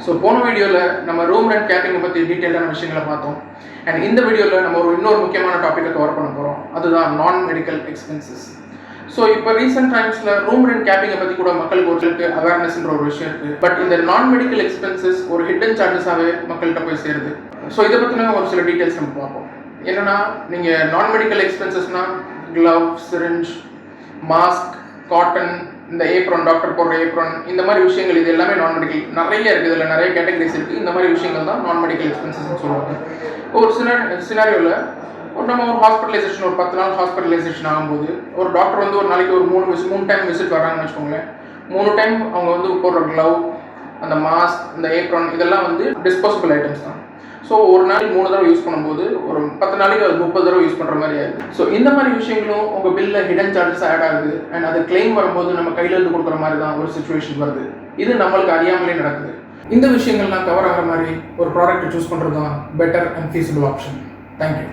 So போன வீடியோவில் நம்ம ரூம் ரெண்ட் கேப்பிங்கை பற்றி டீட்டெயிலான விஷயங்களை பார்த்தோம். அண்ட் இந்த வீடியோவில் நம்ம இன்னொரு முக்கியமான டாப்பிக்கை கவர் பண்ண போகிறோம். அதுதான் நான் மெடிக்கல் எக்ஸ்பென்சஸ். ஸோ இப்போ ரீசெண்ட் டைம்ஸில் ரூம் ரெண்ட் கேப்பிங்கை பற்றி கூட மக்களுக்கு ஒருத்தருக்கு அவேர்னஸ்ன்ற ஒரு விஷயம் இருக்குது. பட் இந்த நான் மெடிக்கல் எக்ஸ்பென்சஸ் ஒரு ஹிடன் சார்ஜஸாகவே மக்கள்கிட்ட போய் சேருது. ஸோ இதை பற்றின ஒரு சில டீட்டெயில்ஸ் நம்ம பார்ப்போம். என்னென்னா, நீங்கள் நான் மெடிக்கல் எக்ஸ்பென்சஸ்னால் க்ளவ், சிரிஞ்ச், மாஸ்க், காட்டன், இந்த ஏப்ரான், டாக்டர் போடுற ஏப்ரான், இந்த மாதிரி விஷயங்கள் இது எல்லாமே நான் மெடிக்கல் நிறைய இருக்குது. இதில் நிறைய கேட்டகரிஸ் இருக்குது. இந்த மாதிரி விஷயங்கள் தான் நான் மெடிக்கல் எக்ஸ்பென்சஸ்ன்னு சொல்லுவாங்க. ஒரு சினாரியோவில் நம்ம ஒரு ஹாஸ்பிட்டலைசேஷன், ஒரு 10 நாள் ஹாஸ்பிட்டலைசேஷன் ஆகும்போது ஒரு டாக்டர் வந்து ஒரு நாளைக்கு ஒரு 3 டைம் விசிட் வராங்கன்னு வச்சுக்கோங்களேன். 3 டைம் அவங்க வந்து போடுற க்ளவ், அந்த மாஸ்க், இந்த ஏப்ரான் இதெல்லாம் வந்து டிஸ்போசபிள் ஐட்டம்ஸ் தான். ஸோ ஒரு நாளைக்கு 3 தடவை யூஸ் பண்ணும்போது ஒரு 10 நாளைக்கு அது 30 தடவை யூஸ் பண்ணுற மாதிரி ஆகுது. ஸோ இந்த மாதிரி விஷயங்களும் உங்கள் பில்லில் ஹிடன் சார்ஜஸ் ஆட் ஆகுது. அண்ட் அது கிளைம் வரும்போது நம்ம கையிலேருந்து கொடுக்குற மாதிரி தான் ஒரு சுச்சுவேஷன் வருது. இது நம்மளுக்கு அறியாமலே நடக்குது. இந்த விஷயங்கள்லாம் கவர் ஆகிற மாதிரி ஒரு ப்ராடக்ட்டை சூஸ் பண்ணுறது தான் better and feasible option. Thank you.